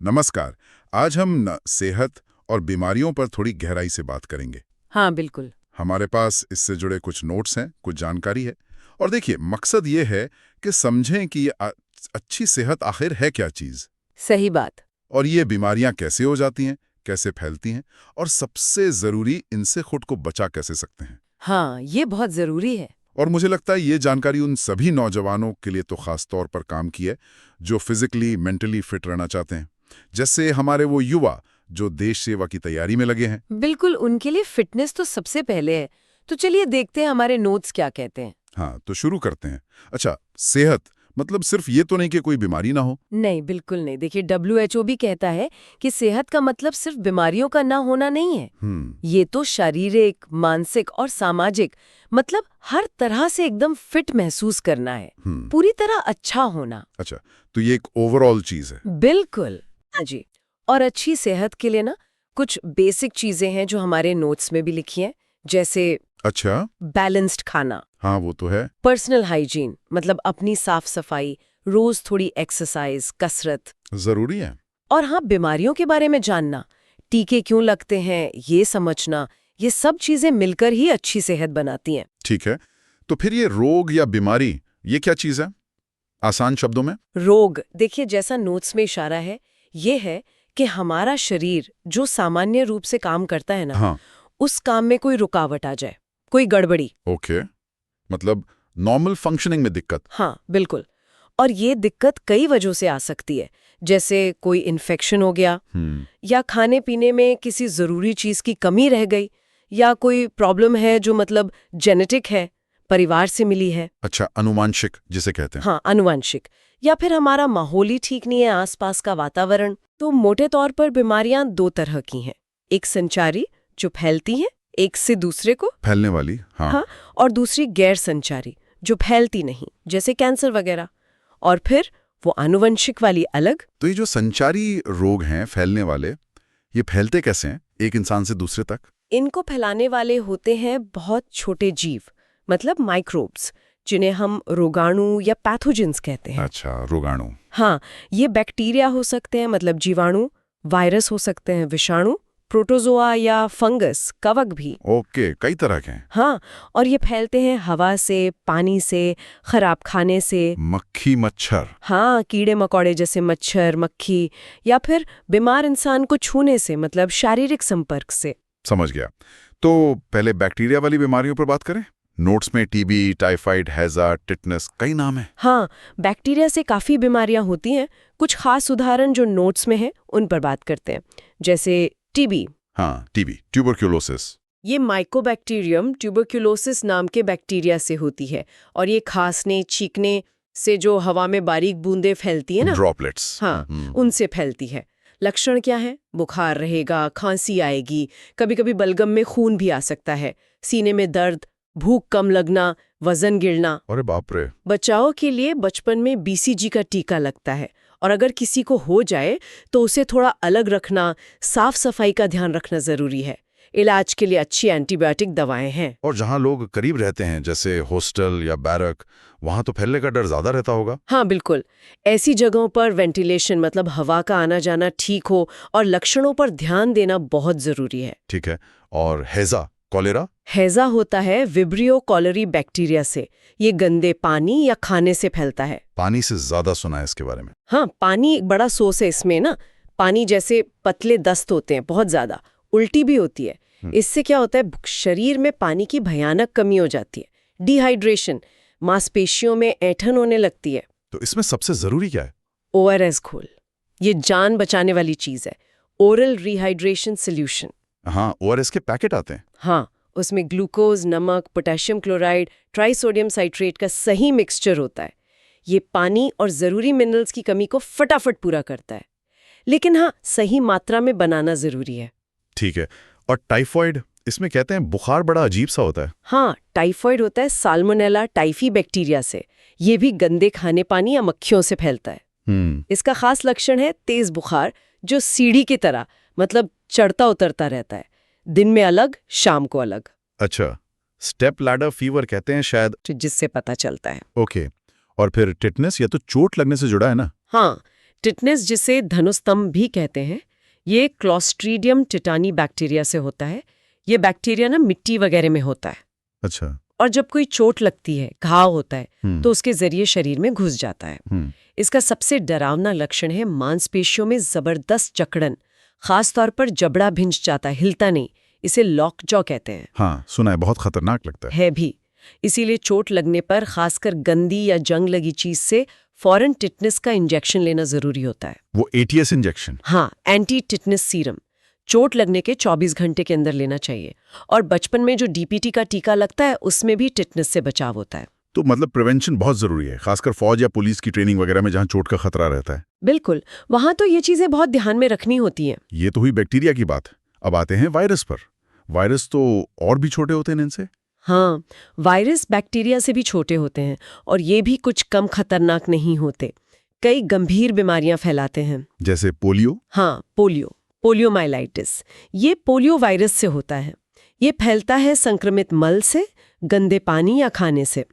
नमस्कार। आज हम सेहत और बीमारियों पर थोड़ी गहराई से बात करेंगे। हाँ बिल्कुल। हमारे पास इससे जुड़े कुछ नोट्स हैं, कुछ जानकारी है। और देखिए, मकसद ये है कि समझें कि ये अच्छी सेहत आखिर है क्या चीज़, सही बात। और ये बीमारियां कैसे हो जाती हैं, कैसे फैलती हैं, और सबसे ज़रूरी, इनसे खुद को बचा कैसे सकते हैं। हाँ, ये बहुत जरूरी है। और मुझे लगता है ये जानकारी उन सभी नौजवानों के लिए तो खास तौर पर काम की है जो फिजिकली मेंटली फिट रहना चाहते हैं, जैसे हमारे वो युवा जो देश सेवा की तैयारी में लगे हैं। बिल्कुल, उनके लिए फिटनेस तो सबसे पहले है। तो चलिए देखते हैं हमारे नोट्स क्या कहते हैं। हाँ, तो शुरू करते हैं। अच्छा, सेहत मतलब सिर्फ ये तो नहीं कि कोई बीमारी ना हो। नहीं, बिल्कुल नहीं। देखिए, WHO भी कहता है कि सेहत का मतलब सिर्फ बीमारियों का ना होना नहीं है। ये तो शारीरिक, मानसिक और सामाजिक, मतलब हर तरह से एकदम फिट महसूस करना है। पूरी तरह अच्छा होना। अच्छा, तो ये एक ओवरऑल चीज है। बिल्कुल। हाँ जी। और अच्छी सेहत के लिए ना कुछ बेसिक चीजें हैं जो हमारे नोट्स में भी लिखी हैं, जैसे अच्छा। बैलेंस्ड खाना, हाँ, वो तो है। पर्सनल हाइजीन मतलब अपनी साफ सफाई, रोज थोड़ी एक्सरसाइज, कसरत, जरूरी है। और हाँ, बीमारियों के बारे में जानना, टीके क्यों लगते हैं ये समझना, ये सब चीजें मिलकर ही अच्छी सेहत बनाती हैं। ठीक है, तो फिर ये रोग या बीमारी, ये क्या चीज है आसान शब्दों में? रोग, देखिए जैसा नोट्स में इशारा है, ये है कि हमारा शरीर जो सामान्य रूप से काम करता है ना, हाँ। उस काम में कोई रुकावट आ जाए, कोई गड़बड़ी। ओके, मतलब नॉर्मल फंक्शनिंग में दिक्कत। हाँ बिल्कुल। और ये दिक्कत कई वजहों से आ सकती है, जैसे कोई इन्फेक्शन हो गया, या खाने पीने में किसी जरूरी चीज की कमी रह गई, या कोई प्रॉब्लम है जो मतलब जेनेटिक है, परिवार से मिली है। अच्छा, अनुवांशिक जिसे कहते हैं। हाँ, आनुवंशिक। या फिर हमारा माहौल ही ठीक नहीं है, आसपास का वातावरण। तो मोटे तौर पर बीमारियां दो तरह की हैं, एक संचारी जो फैलती हैं एक से दूसरे को, फैलने वाली। हाँ। हाँ, और दूसरी गैर संचारी जो फैलती नहीं, जैसे कैंसर वगैरह। और फिर वो आनुवंशिक वाली अलग। तो ये जो संचारी रोग हैं फैलने वाले, ये फैलते कैसे हैं एक इंसान से दूसरे तक? इनको फैलाने वाले होते हैं बहुत छोटे जीव, मतलब माइक्रोब्स, जिन्हें हम रोगाणु या पैथोजेंस कहते हैं। अच्छा, रोगाणु। हाँ, ये बैक्टीरिया हो सकते हैं, मतलब जीवाणु, वायरस हो सकते हैं, विषाणु, प्रोटोजोआ या फंगस, कवक भी। ओके, कई तरह के हैं। हाँ, और ये फैलते हैं हवा से, पानी से, खराब खाने से। मक्खी, मच्छर। हाँ, कीड़े मकोड़े जैसे मच्छर, मक्खी, या फिर बीमार इंसान को छूने से, मतलब शारीरिक संपर्क से। समझ गया। तो पहले बैक्टीरिया वाली बीमारियों पर बात करें। नोट्स में टीबी, टाइफाइड, हैजा, टिटनेस, कई नाम हैं। हाँ, बैक्टीरिया से काफ़ी बीमारियां होती हैं। कुछ खास उदाहरण जो नोट्स में हैं उन पर बात करते हैं, जैसे टीबी। हाँ, टीबी, ट्यूबरक्यूलोसिस। ये माइकोबैक्टीरियम ट्यूबरक्यूलोसिस नाम के बैक्टीरिया से होती है, और ये खांसने, छींकने से जो हवा में बारीक बूंदें फैलती है ना, ड्रॉपलेट्स। हाँ, उनसे फैलती है। लक्षण क्या है? बुखार रहेगा, खांसी आएगी, कभी-कभी बलगम में खून भी आ सकता है, सीने में दर्द, भूख कम लगना, वजन गिरना। अरे बाप रे। बचाव के लिए बचपन में BCG का टीका लगता है, और अगर किसी को हो जाए तो उसे थोड़ा अलग रखना, साफ सफाई का ध्यान रखना जरूरी है। इलाज के लिए अच्छी एंटीबायोटिक दवाएं हैं। और जहाँ लोग करीब रहते हैं, जैसे हॉस्टल या बैरक, वहाँ तो फैलने का डर ज्यादा रहता होगा। हाँ बिल्कुल, ऐसी जगहों पर वेंटिलेशन मतलब हवा का आना जाना ठीक हो, और लक्षणों पर ध्यान देना बहुत जरूरी है। ठीक है। और हैजा, कॉलेरा? हैजा होता है विब्रियो कॉलरी बैक्टीरिया से। ये गंदे पानी या खाने से फैलता है। पानी से ज्यादा सुना है इसके बारे में। हाँ, पानी एक बड़ा सोर्स है इसमें ना। पानी जैसे पतले दस्त होते हैं बहुत ज्यादा, उल्टी भी होती है। इससे क्या होता है, शरीर में पानी की भयानक कमी हो जाती है, डिहाइड्रेशन, मांसपेशियों में ऐंठन होने लगती है। तो इसमें सबसे जरूरी क्या है? ORS घोल, ये जान बचाने वाली चीज है, ओरल रिहाइड्रेशन सोल्यूशन। हाँ, ORS के पैकेट आते हैं। हाँ, उसमें ग्लूकोज, नमक, पोटेशियम क्लोराइड, ट्राइसोडियम साइट्रेट का सही मिक्सचर होता है। ये पानी और जरूरी मिनरल्स की कमी को फटाफट पूरा करता है, लेकिन हाँ, सही मात्रा में बनाना जरूरी है। ठीक है। और टाइफॉइड, इसमें कहते हैं बुखार बड़ा अजीब सा होता है। हाँ, टाइफॉइड होता है साल्मोनेला टाइफी बैक्टीरिया से। ये भी गंदे खाने पानी या मक्खियों से फैलता है। इसका खास लक्षण है तेज बुखार, जो सीढ़ी की तरह, मतलब चढ़ता उतरता रहता है, दिन में अलग, शाम को अलग। अच्छा, स्टेप लैडर फीवर कहते हैं शायद, जिससे पता चलता है। ओके। और फिर टिटनेस, या तो चोट लगने से जुड़ा है ना? हाँ, टिटनेस, जिसे धनुस्तंभ भी कहते हैं, ये क्लोस्ट्रीडियम टिटानी बैक्टीरिया से होता है। ये बैक्टीरिया ना मिट्टी वगैरह में होता है। अच्छा। और जब कोई चोट लगती है, घाव होता है, तो उसके जरिए शरीर में घुस जाता है। इसका सबसे डरावना लक्षण है मांसपेशियों में जबरदस्त जकड़न, खास तौर पर जबड़ा भिंच जाता है, हिलता नहीं। इसे लॉकजॉ कहते हैं। हाँ, सुना है, बहुत खतरनाक लगता है भी। इसीलिए चोट लगने पर खासकर गंदी या जंग लगी चीज से फौरन टिटनेस का इंजेक्शन लेना जरूरी होता है। वो ATS इंजेक्शन? हाँ, एंटी टिटनेस सीरम चोट लगने के 24 घंटे के अंदर लेना चाहिए। और बचपन में जो DPT का टीका लगता है, उसमें भी टिटनेस से बचाव होता है। तो मतलब प्रिवेंशन बहुत जरूरी है, खासकर फौज या पुलिस की ट्रेनिंग वगैरह में जहाँ चोट का खतरा रहता है। बिल्कुल, वहां तो ये चीजें बहुत ध्यान में रखनी होती हैं। ये तो हुई बैक्टीरिया की बात। अब आते हैं वायरस पर। वायरस तो और भी छोटे होते हैं इनसे? हाँ, वायरस बैक्टीरिया से भी छोटे होते हैं और ये भी कुछ कम खतरनाक नहीं होते। कई गंभीर बीमारियां फैलाते हैं। जैसे पोलियो? हाँ, पोलियोमाइलाइटिस। ये पोलियो वायरस से होता है। ये फैलता है संक्रमित मल से, गंदे पानी या खाने से।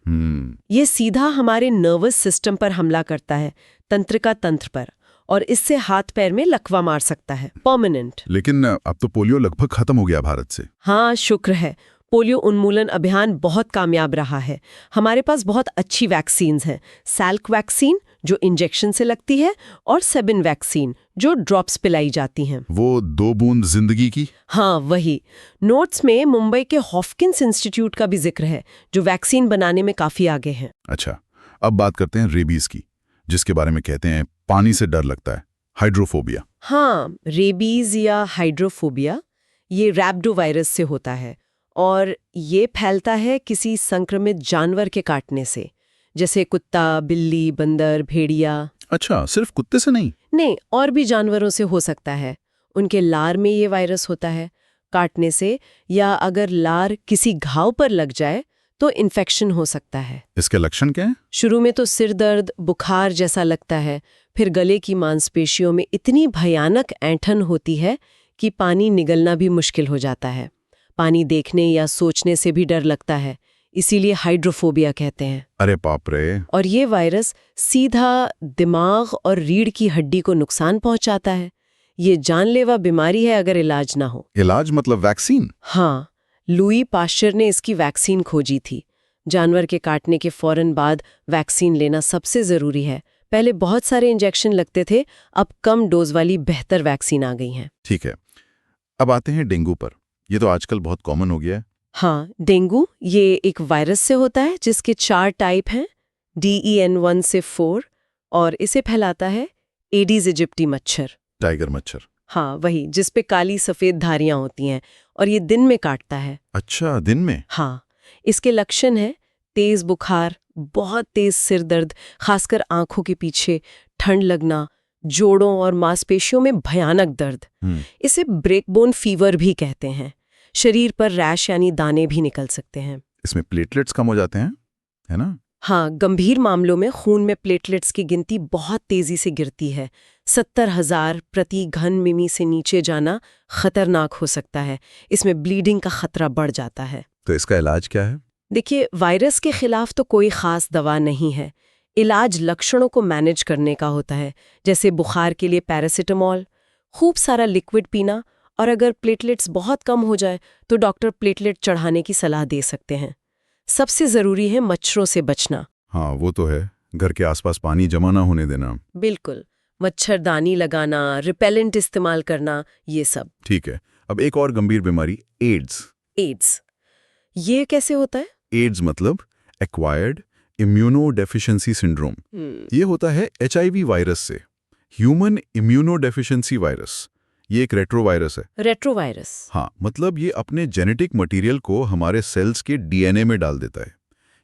ये सीधा हमारे नर्वस सिस्टम पर हमला करता है, तंत्रिका तंत्र पर, और इससे हाथ पैर में लकवा मार सकता है, परमानेंट। लेकिन अब तो पोलियो लगभग खत्म हो गया भारत से। हाँ, शुक्र है। पोलियो उन्मूलन अभियान बहुत कामयाब रहा है। हमारे पास बहुत अच्छी वैक्सीन्स हैं। सैल्क वैक्सीन जो इंजेक्शन से लगती है, और सेबिन वैक्सीन जो ड्रॉप्स पिलाई जाती हैं। वो 2 बूंद जिंदगी की? हाँ, वही। नोट्स में मुंबई के हॉफकिंस इंस्टीट्यूट का भी जिक्र है, जो वैक्सीन बनाने में काफी आगे हैं। अच्छा, अब बात करते हैं रेबीज की, जिसके बारे में कहते हैं पानी से डर लगता है, हाइड्रोफोबिया। हाँ, रेबीज या हाइड्रोफोबिया ये रैबिडोवायरस से होता है और ये फैलता है किसी संक्रमित जानवर के काटने से, जैसे कुत्ता, बिल्ली, बंदर, भेड़िया। अच्छा, सिर्फ कुत्ते से नहीं? नहीं, और भी जानवरों से हो सकता है। उनके लार में ये वायरस होता है, काटने से, या अगर लार किसी घाव पर लग जाए तो इन्फेक्शन हो सकता है। इसके लक्षण क्या हैं? शुरू में तो सिर दर्द, बुखार जैसा लगता है, फिर गले की मांसपेशियों में इतनी भयानक ऐंठन होती है कि पानी निगलना भी मुश्किल हो जाता है। पानी देखने या सोचने से भी डर लगता है, इसीलिए हाइड्रोफोबिया कहते हैं। अरे बाप रे! और ये वायरस सीधा दिमाग और रीढ़ की हड्डी को नुकसान पहुंचाता है। ये जानलेवा बीमारी है अगर इलाज ना हो। इलाज मतलब वैक्सीन? हाँ, लुई पाश्चर ने इसकी वैक्सीन खोजी थी। जानवर के काटने के फौरन बाद वैक्सीन लेना सबसे जरूरी है। पहले बहुत सारे इंजेक्शन लगते थे, अब कम डोज वाली बेहतर वैक्सीन आ गई हैं। ठीक है, अब आते हैं डेंगू पर। ये तो आजकल बहुत कॉमन हो गया है। हाँ, डेंगू ये एक वायरस से होता है जिसके 4 टाइप हैं, DEN1 से 4, और इसे फैलाता है एडीज इजिप्टी मच्छर। टाइगर मच्छर? हाँ, वही, जिस पे काली सफेद धारियां होती हैं, और ये दिन में काटता है। अच्छा, दिन में? हाँ, इसके लक्षण है तेज बुखार, बहुत तेज सिर दर्द, खासकर आंखों के पीछे, ठंड लगना, जोड़ों और मांसपेशियों में भयानक दर्द। इसे ब्रेकबोन फीवर भी कहते हैं। शरीर पर रैश यानी दाने भी निकल सकते हैं। इसमें प्लेटलेट्स कम हो जाते हैं, है ना? हाँ, गंभीर मामलों में खून में प्लेटलेट्स की गिनती बहुत तेजी से गिरती है। 70,000 प्रति घन मिमी से नीचे जाना खतरनाक हो सकता है। इसमें ब्लीडिंग का खतरा बढ़ जाता है। तो इसका इलाज क्या है? देखिए, वायरस के खिलाफ तो कोई खास दवा नहीं है। इलाज लक्षणों को मैनेज करने का होता है, जैसे बुखार के लिए पैरासिटामोल, खूब सारा लिक्विड पीना, और अगर प्लेटलेट्स बहुत कम हो जाए तो डॉक्टर प्लेटलेट चढ़ाने की सलाह दे सकते हैं। सबसे जरूरी है मच्छरों से बचना। हाँ, वो तो है। घर के आसपास पानी जमा ना होने देना। बिल्कुल, मच्छरदानी लगाना, रिपेलेंट इस्तेमाल करना, ये सब। ठीक है, अब एक और गंभीर बीमारी, एड्स। ये कैसे होता है? एड्स मतलब एक्वायर्ड इम्यूनोडेफिशिएंसी सिंड्रोम। ये होता है HIV वायरस से, ह्यूमन इम्यूनोडेफिशिएंसी वायरस। ये एक रेट्रोवायरस है। रेट्रोवायरस? हाँ, मतलब ये अपने जेनेटिक मटेरियल को हमारे सेल्स के DNA में डाल देता है।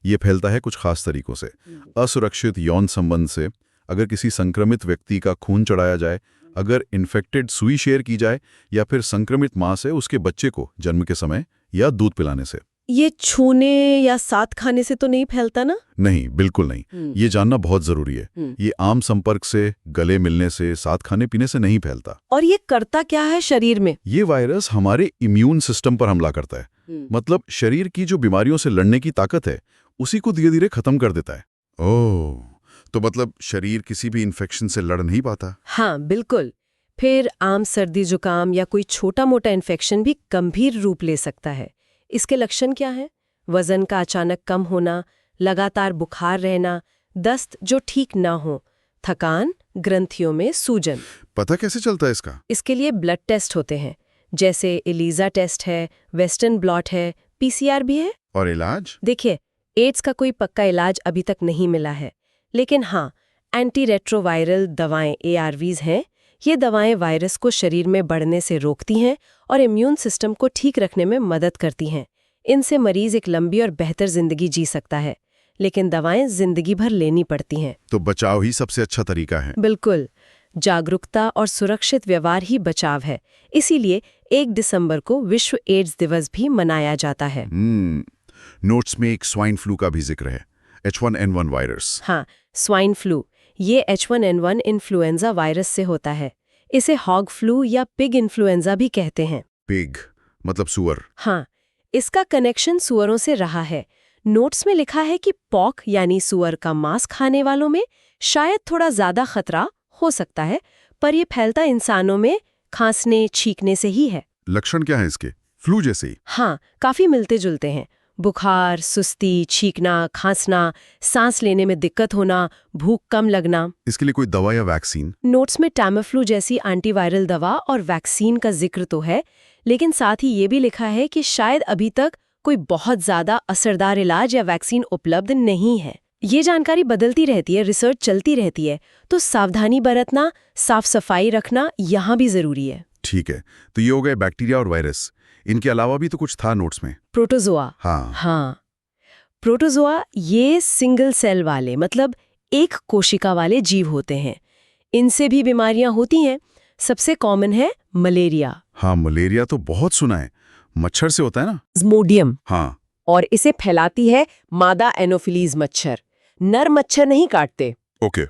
ये फैलता है कुछ खास तरीकों से। असुरक्षित यौन संबंध से, अगर किसी संक्रमित व्यक्ति का खून चढ़ाया जाए, अगर इन्फेक्टेड सुई शेयर की जाए, या फिर संक्रमित माँ से उसके बच्चे को जन्म के समय या दूध पिलाने से। ये छूने या साथ खाने से तो नहीं फैलता ना? नहीं, बिल्कुल नहीं। ये जानना बहुत जरूरी है। ये आम संपर्क से, गले मिलने से, साथ खाने पीने से नहीं फैलता। और ये करता क्या है शरीर में? ये वायरस हमारे इम्यून सिस्टम पर हमला करता है। मतलब शरीर की जो बीमारियों से लड़ने की ताकत है, उसी को धीरे धीरे खत्म कर देता है। ओह, तो मतलब शरीर किसी भी इन्फेक्शन से लड़ नहीं पाता। हाँ बिल्कुल। फिर आम सर्दी जुकाम या कोई छोटा मोटा इन्फेक्शन भी गंभीर रूप ले सकता है। इसके लक्षण क्या है? वजन का अचानक कम होना, लगातार बुखार रहना, दस्त जो ठीक ना हो, थकान, ग्रंथियों में सूजन। पता कैसे चलता है इसका? इसके लिए ब्लड टेस्ट होते हैं, जैसे एलिजा टेस्ट है, वेस्टर्न ब्लॉट है, पीसीआर भी है। और इलाज? देखिए, एड्स का कोई पक्का इलाज अभी तक नहीं मिला है, लेकिन हाँ, एंटी रेट्रोवायरल दवाएं ARVs हैं। ये दवाएं वायरस को शरीर में बढ़ने से रोकती हैं और इम्यून सिस्टम को ठीक रखने में मदद करती हैं। इनसे मरीज एक लंबी और बेहतर जिंदगी जी सकता है, लेकिन दवाएं जिंदगी भर लेनी पड़ती हैं। तो बचाव ही सबसे अच्छा तरीका है। बिल्कुल, जागरूकता और सुरक्षित व्यवहार ही बचाव है। इसीलिए 1 दिसंबर को विश्व एड्स दिवस भी मनाया जाता है। नोट्स में एक स्वाइन फ्लू का भी जिक्र है, H1N1 वायरस। हाँ, स्वाइन फ्लू, ये H1N1 इन्फ्लुएंजा वायरस से होता है। इसे हॉग फ्लू या पिग इन्फ्लुएंजा भी कहते हैं। पिग मतलब सुअर। हाँ, इसका कनेक्शन सुअरों से रहा है। नोट्स में लिखा है कि पॉक यानी सुअर का मांस खाने वालों में शायद थोड़ा ज्यादा खतरा हो सकता है, पर यह फैलता इंसानों में खांसने छींकने से ही है। लक्षण क्या है इसके? फ्लू जैसे ही? हाँ, काफी मिलते जुलते हैं। बुखार, सुस्ती, छींकना, खांसना, सांस लेने में दिक्कत होना, भूख कम लगना। इसके लिए कोई दवा या वैक्सीन? नोट्स में टैमाफ्लू जैसी एंटीवायरल दवा और वैक्सीन का जिक्र तो है, लेकिन साथ ही ये भी लिखा है कि शायद अभी तक कोई बहुत ज्यादा असरदार इलाज या वैक्सीन उपलब्ध नहीं है। ये जानकारी बदलती रहती है, रिसर्च चलती रहती है, तो सावधानी बरतना, साफ सफाई रखना यहाँ भी जरूरी है। ठीक है, तो ये हो गए बैक्टीरिया और वायरस। इनके अलावा भी तो कुछ था नोट्स में। प्रोटोजोआ। हाँ, प्रोटोजोआ ये सिंगल सेल वाले मतलब एक कोशिका वाले जीव होते हैं। इनसे भी बीमारियां होती हैं। सबसे कॉमन है मलेरिया। हाँ, मलेरिया तो बहुत सुना है, मच्छर से होता है ना? प्लाज्मोडियम। हाँ, और इसे फैलाती है मादा एनोफिलीज मच्छर। नर मच्छर नहीं काटते। ओके।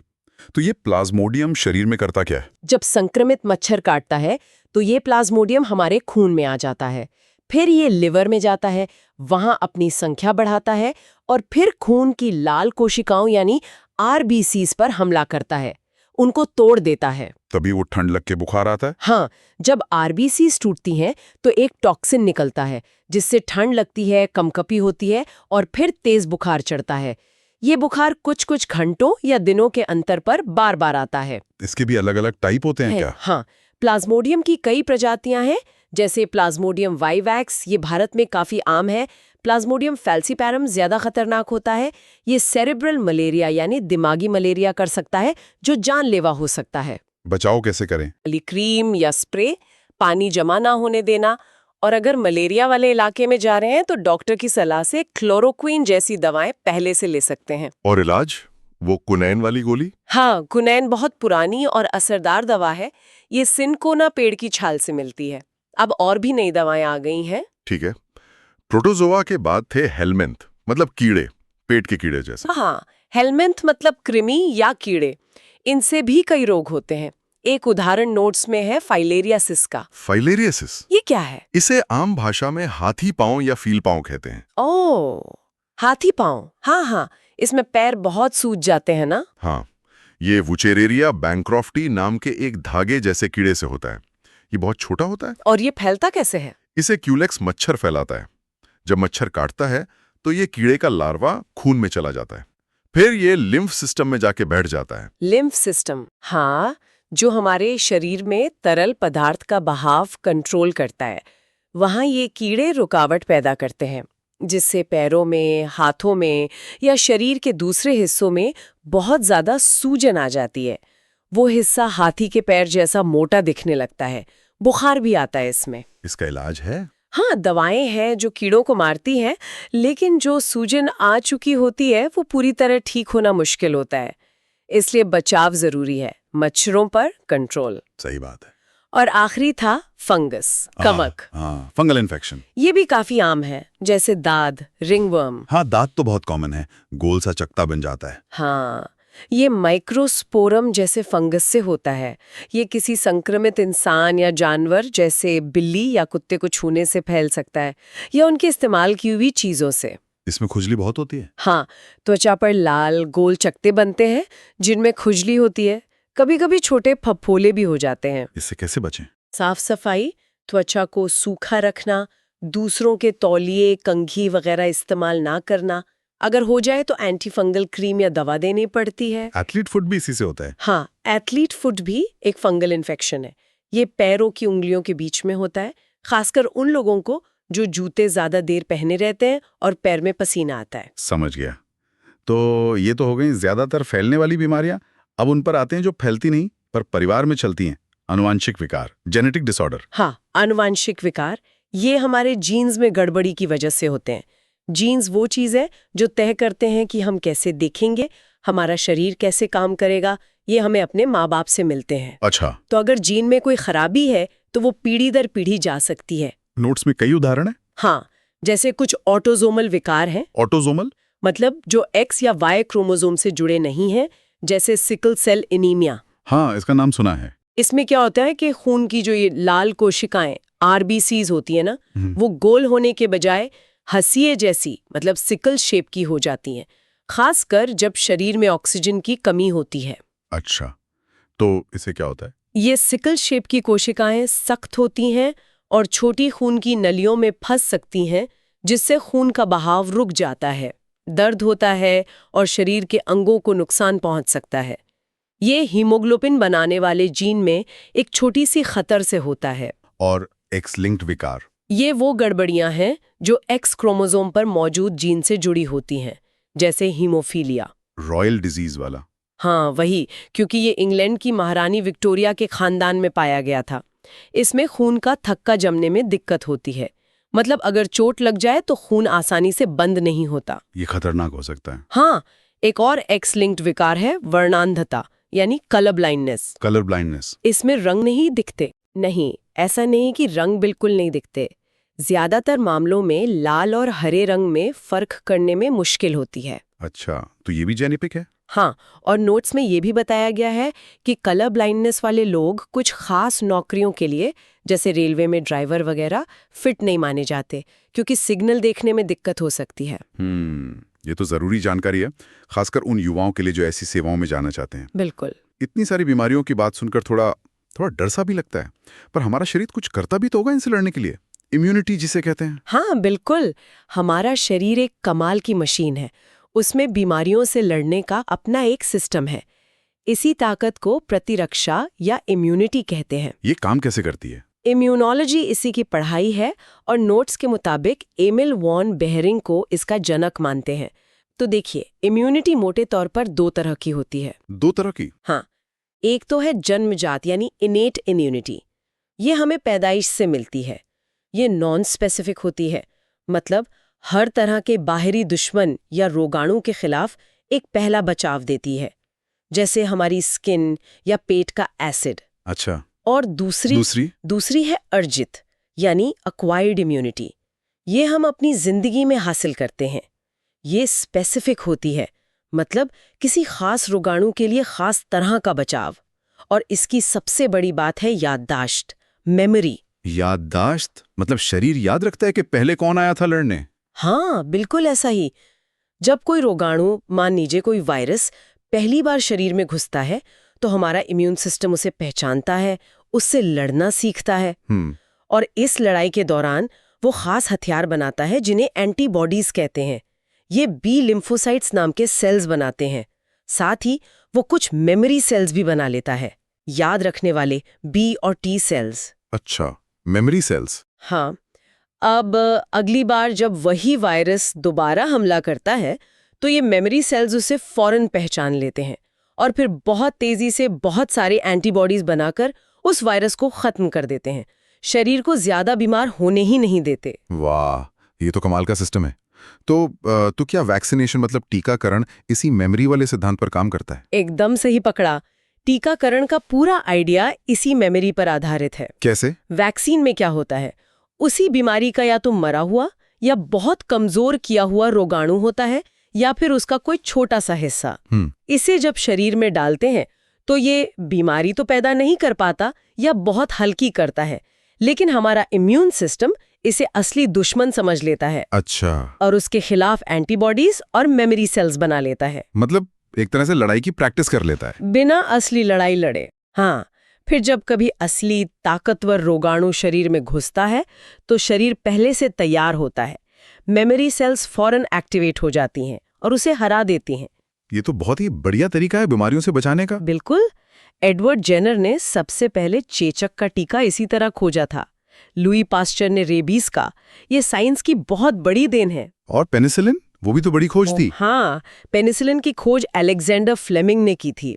तो ये प्लाज्मोडियम शरीर में करता क्या है? जब संक्रमित मच्छर काटता है तो ये प्लाज्मोडियम हमारे खून में आ जाता है, फिर ये लिवर में जाता है, वहां अपनी संख्या बढ़ाता है और फिर खून की लाल कोशिकाओं यानी RBCs पर हमला करता है, उनको तोड़ देता है। तभी वो ठंड लग के बुखार आता है? हाँ, जब RBCs टूटती हैं तो एक टॉक्सिन निकलता है, जिससे ठंड लगती है, कंपकपी होती है और फिर तेज बुखार चढ़ता है। ये बुखार कुछ घंटों या दिनों के अंतर पर बार बार आता है। इसके भी अलग अलग टाइप होते हैं क्या? हाँ, प्लाज्मोडियम की कई प्रजातियां हैं, जैसे प्लाज्मोडियम वाइवैक्स, ये भारत में काफी आम है। प्लाज्मोडियम फैल्सीपैरम ज्यादा खतरनाक होता है। ये सेरेब्रल मलेरिया यानी दिमागी मलेरिया कर सकता है, जो जानलेवा हो सकता है। बचाव कैसे करें? क्रीम या स्प्रे, पानी जमा ना होने देना, और अगर मलेरिया वाले इलाके में जा रहे हैं तो डॉक्टर की सलाह से क्लोरोक्वीन जैसी दवाएं पहले से ले सकते हैं। और इलाज? वो कुनैन वाली गोली? हाँ, कुनैन बहुत पुरानी और असरदार दवा है। ये सिनकोना पेड़ की छाल से मिलती है। अब और भी नई दवाएं आ गई हैं। ठीक है। प्रोटोजोआ के बाद थे हेलमिंथ, मतलब कीड़े, पेट के कीड़े जैसे। हाँ, हेलमिंथ मतलब कृमि या कीड़े। इनसे भी कई रोग होते हैं। एक उदाहरण नोट्स में है फाइलेरियासिस का। फाइलेरियासिस? ये क्या है? इसे आम भाषा में हाथी पांव या फील पांव कहते हैं। ओह, हाथी पांव। हाँ, इसमें पैर बहुत सूज जाते हैं ना? हाँ, ये वुचेरेरिया बैंक्रॉफ्टी नाम के एक धागे जैसे कीड़े से होता है। ये बहुत छोटा होता है। और ये फैलता कैसे है? इसे क्यूलेक्स मच्छर फैलाता है। जब मच्छर काटता है तो ये कीड़े का लार्वा खून में चला जाता है, फिर ये लिम्फ सिस्टम में जाके बैठ जाता है। लिम्फ सिस्टम, हाँ, जो हमारे शरीर में तरल पदार्थ का बहाव कंट्रोल करता है। वहाँ ये कीड़े रुकावट पैदा करते हैं, जिससे पैरों में, हाथों में या शरीर के दूसरे हिस्सों में बहुत ज्यादा सूजन आ जाती है। वो हिस्सा हाथी के पैर जैसा मोटा दिखने लगता है। बुखार भी आता है इसमें। इसका इलाज है? हाँ, दवाएं हैं जो कीड़ों को मारती हैं, लेकिन जो सूजन आ चुकी होती है वो पूरी तरह ठीक होना मुश्किल होता है। इसलिए बचाव जरूरी है, मच्छरों पर कंट्रोल। सही बात है। और आखिरी था फंगस, कमक। हाँ, फंगल इन्फेक्शन। ये भी काफी आम है, जैसे दाद, रिंगवर्म। हाँ, दांत तो बहुत कॉमन है, गोल सा चकता बन जाता है। हाँ, ये माइक्रोस्पोरम जैसे फंगस से होता है। ये किसी संक्रमित इंसान या जानवर जैसे बिल्ली या कुत्ते को छूने से फैल सकता है, या उनके इस्तेमाल की हुई चीजों से। इसमें खुजली बहुत होती है? हाँ, त्वचा पर लाल गोल चकते बनते हैं जिनमें खुजली होती है। कभी कभी छोटे फफोले भी हो जाते हैं। इससे कैसे बचें? साफ सफाई, त्वचा को सूखा रखना, दूसरों के तौलिए कंघी वगैरह इस्तेमाल ना करना। अगर हो जाए तो एंटी फंगल क्रीम या दवा देनी पड़ती है। एथलीट फुट भी इसी से होता है? हाँ, एथलीट फुट भी एक फंगल इन्फेक्शन है। ये पैरों की उंगलियों के बीच में होता है, खासकर उन लोगों को जो जूते ज्यादा देर पहने रहते हैं और पैर में पसीना आता है। समझ गया। तो ये तो हो गई ज्यादातर फैलने वाली बीमारियां। अब उन पर आते हैं जो फैलती नहीं पर परिवार में चलती हैं। आनुवांशिक विकार, जेनेटिक डिसऑर्डर। हाँ, आनुवांशिक विकार ये हमारे जीन्स में गड़बड़ी की वजह से होते हैं। जीन्स वो चीज़ है जो तय करते हैं कि हम कैसे दिखेंगे, हमारा शरीर कैसे काम करेगा। ये हमें अपने माँ बाप से मिलते हैं। अच्छा। तो अगर जीन में कोई खराबी है तो वो पीढ़ी दर पीढ़ी जा सकती है। नोट्स में कई उदाहरण हैं। हाँ, जैसे कुछ ऑटोजोमल विकार हैं। ऑटोजोमल मतलब जो एक्स या वाई क्रोमोसोम से जुड़े नहीं हैं, जैसे सिकल सेल एनीमिया। हाँ, इसका नाम सुना है। इसमें क्या होता है कि खून की जो ये लाल कोशिकाएं RBCs होती है ना, वो गोल होने के बजाय हंसिए जैसी मतलब सिकल शेप की हो जाती हैं, खासकर जब शरीर में ऑक्सीजन की कमी होती है। अच्छा, तो इससे क्या होता है? ये सिकल शेप की कोशिकाएं सख्त होती हैं और छोटी खून की नलियों में फंस सकती हैं, जिससे खून का बहाव रुक जाता है, दर्द होता है और शरीर के अंगों को नुकसान पहुंच सकता है। ये हीमोग्लोबिन बनाने वाले जीन में एक छोटी सी खतर से होता है। और एक्स लिंक्ड विकार? ये वो गड़बड़ियां हैं जो एक्स क्रोमोसोम पर मौजूद जीन से जुड़ी होती हैं, जैसे हीमोफीलिया। रॉयल डिजीज वाला? हाँ, वही, क्योंकि ये इंग्लैंड की महारानी विक्टोरिया के खानदान में पाया गया था। इसमें खून का थक्का जमने में दिक्कत होती है। मतलब अगर चोट लग जाए तो खून आसानी से बंद नहीं होता। ये खतरनाक हो सकता है। हाँ, एक और एक्स लिंक्ड विकार है वर्णांधता, यानी कलर ब्लाइंडनेस। Colour blindness? इसमें रंग नहीं दिखते। नहीं, ऐसा नहीं कि रंग बिल्कुल नहीं दिखते। ज्यादातर मामलों में लाल और हरे रंग में फर्क करने में मुश्किल होती है। अच्छा, तो ये भी जेनेटिक है? हाँ, और नोट्स में ये भी बताया गया है कि कलर ब्लाइंडनेस वाले लोग कुछ खास नौकरियों के लिए, जैसे रेलवे में ड्राइवर वगैरह, फिट नहीं माने जाते, क्योंकि सिग्नल देखने में दिक्कत हो सकती है। ये तो जरूरी जानकारी है, खासकर उन युवाओं के लिए जो ऐसी सेवाओं में जाना चाहते हैं। बिल्कुल। इतनी सारी बीमारियों की बात सुनकर थोड़ा डर सा भी लगता है, पर हमारा शरीर कुछ करता भी तो होगा इनसे लड़ने के लिए। इम्यूनिटी जिसे कहते हैं। हाँ, बिल्कुल। हमारा शरीर एक कमाल की मशीन है। उसमें बीमारियों से लड़ने का अपना एक सिस्टम है। इसी ताकत को प्रतिरक्षा या इम्यूनिटी कहते हैं। ये काम कैसे करती है? इम्यूनोलॉजी इसी की पढ़ाई है और नोट्स के मुताबिक एमिल वॉन बेहरिंग को इसका जनक मानते हैं। तो देखिए, इम्यूनिटी मोटे तौर पर 2 तरह की होती है। 2 तरह की? हाँ, एक तो है जन्मजात यानी इनेट इम्यूनिटी। ये हमें पैदाइश से मिलती है। ये नॉन स्पेसिफिक होती है, मतलब हर तरह के बाहरी दुश्मन या रोगाणु के खिलाफ एक पहला बचाव देती है, जैसे हमारी स्किन या पेट का एसिड। अच्छा। और दूसरी है अर्जित यानी अक्वायर्ड इम्यूनिटी। ये हम अपनी जिंदगी में हासिल करते हैं। ये स्पेसिफिक होती है, मतलब किसी खास रोगाणु के लिए खास तरह का बचाव। और इसकी सबसे बड़ी बात है याददाश्त, मेमोरी। याददाश्त? मतलब शरीर याद रखता है कि पहले कौन आया था लड़ने? हाँ, बिल्कुल ऐसा ही। जब कोई रोगाणु, मान लीजिए कोई वायरस, पहली बार शरीर में घुसता है तो हमारा इम्यून सिस्टम उसे पहचानता है, उससे लड़ना सीखता है। और इस लड़ाई के दौरान वो खास हथियार बनाता है जिन्हें एंटीबॉडीज कहते हैं। ये बी लिम्फोसाइट्स नाम के सेल्स बनाते हैं। साथ ही वो कुछ मेमोरी सेल्स भी बना लेता है, याद रखने वाले बी और टी सेल्स। अच्छा, मेमोरी सेल्स। हाँ, अब अगली बार जब वही वायरस दोबारा हमला करता है तो ये मेमोरी सेल्स उसे फौरन पहचान लेते हैं और फिर बहुत तेजी से बहुत सारे एंटीबॉडीज बनाकर उस वायरस को खत्म कर देते हैं। शरीर को ज्यादा बीमार होने ही नहीं देते। वाह, ये तो कमाल का सिस्टम है। तो क्या वैक्सीनेशन मतलब टीकाकरण इसी मेमोरी वाले सिद्धांत पर काम करता है? एकदम सही पकड़ा। टीकाकरण का पूरा आइडिया इसी मेमोरी पर आधारित है। कैसे? वैक्सीन में क्या होता है, उसी बीमारी का या तो मरा हुआ या बहुत कमजोर किया हुआ रोगाणु होता है या फिर उसका कोई छोटा सा हिस्सा। इसे जब शरीर में डालते हैं तो ये बीमारी तो पैदा नहीं कर पाता या बहुत हल्की करता है, लेकिन हमारा इम्यून सिस्टम इसे असली दुश्मन समझ लेता है अच्छा, और उसके खिलाफ एंटीबॉडीज और मेमोरी सेल्स बना लेता है, मतलब एक तरह से लड़ाई की प्रैक्टिस कर लेता है। बिना असली लड़ाई लड़े। हाँ, फिर जब कभी असली ताकतवर रोगाणु शरीर में घुसता है तो शरीर पहले से तैयार होता है। मेमोरी सेल्स फौरन एक्टिवेट हो जाती हैं और उसे हरा देती हैं। ये तो बहुत ही बढ़िया तरीका है बीमारियों से बचाने का। बिल्कुल। एडवर्ड जेनर ने सबसे पहले चेचक का टीका इसी तरह खोजा था। लुई पास्चर ने रेबीज का। ये साइंस की बहुत बड़ी देन है। और पेनिसिलिन, वो भी तो बड़ी खोज थी। हाँ, पेनिसिलिन की खोज अलेक्जेंडर फ्लेमिंग ने की थी।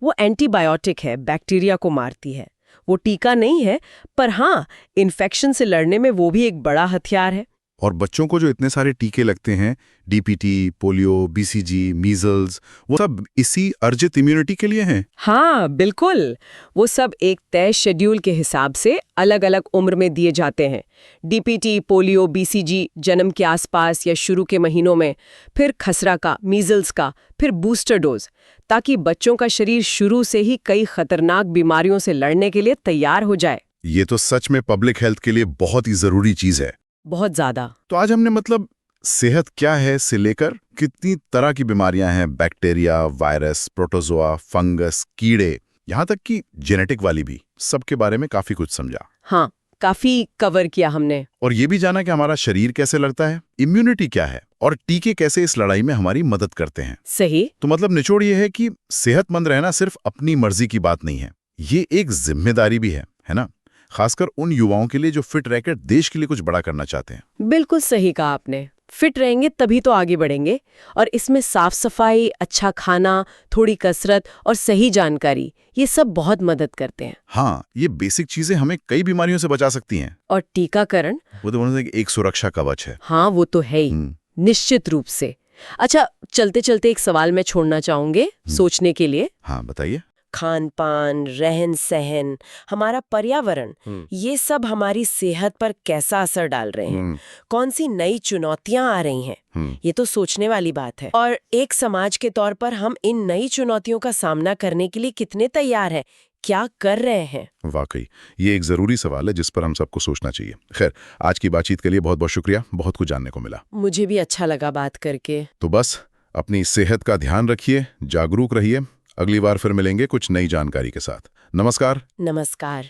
वो एंटीबायोटिक है, बैक्टीरिया को मारती है। वो टीका नहीं है, पर हाँ, इन्फेक्शन से लड़ने में वो भी एक बड़ा हथियार है। और बच्चों को जो इतने सारे टीके लगते हैं, डीपीटी, पोलियो, बीसीजी, मीजल्स, वो सब इसी अर्जित इम्यूनिटी के लिए हैं। हाँ, बिल्कुल। वो सब एक तय शेड्यूल के हिसाब से अलग अलग उम्र में दिए जाते हैं। डीपीटी, पोलियो, बीसीजी जन्म के आसपास या शुरू के महीनों में, फिर खसरा का, मीजल्स का, फिर बूस्टर डोज, ताकि बच्चों का शरीर शुरू से ही कई खतरनाक बीमारियों से लड़ने के लिए तैयार हो जाए। ये तो सच में पब्लिक हेल्थ के लिए बहुत ही जरूरी चीज है। बहुत ज्यादा। तो आज हमने मतलब सेहत क्या है से लेकर कितनी तरह की बीमारियां हैं, बैक्टीरिया, वायरस, प्रोटोजोआ, फंगस, कीड़े, यहाँ तक कि जेनेटिक वाली भी, सबके बारे में काफी कुछ समझा। हाँ, काफी कवर किया हमने। और ये भी जाना कि हमारा शरीर कैसे लड़ता है, इम्यूनिटी क्या है और टीके कैसे इस लड़ाई में हमारी मदद करते हैं। सही। तो मतलब निचोड़ ये है कि सेहतमंद रहना सिर्फ अपनी मर्जी की बात नहीं है, ये एक जिम्मेदारी भी है ना? खासकर उन युवाओं के लिए जो फिट रहकर देश के लिए कुछ बड़ा करना चाहते हैं। बिल्कुल सही कहा आपने। फिट रहेंगे तभी तो आगे बढ़ेंगे। और इसमें साफ सफाई, अच्छा खाना, थोड़ी कसरत और सही जानकारी, ये सब बहुत मदद करते हैं। हाँ, ये बेसिक चीजें हमें कई बीमारियों से बचा सकती हैं। और टीकाकरण, वो तो बोलते हैं कि एक सुरक्षा कवच है। हाँ, वो तो है ही, निश्चित रूप से। अच्छा, चलते चलते एक सवाल मैं छोड़ना चाहूंगे सोचने के लिए। हाँ, बताइए। खान पान, रहन सहन, हमारा पर्यावरण, ये सब हमारी सेहत पर कैसा असर डाल रहे हैं? कौन सी नई चुनौतियां आ रही हैं? ये तो सोचने वाली बात है। और एक समाज के तौर पर हम इन नई चुनौतियों का सामना करने के लिए कितने तैयार हैं? क्या कर रहे हैं? वाकई ये एक जरूरी सवाल है जिस पर हम सबको सोचना चाहिए। खैर, आज की बातचीत के लिए बहुत बहुत शुक्रिया, बहुत कुछ जानने को मिला। मुझे भी अच्छा लगा बात करके। तो बस अपनी सेहत का ध्यान रखिए, जागरूक रहिए। अगली बार फिर मिलेंगे कुछ नई जानकारी के साथ। नमस्कार। नमस्कार।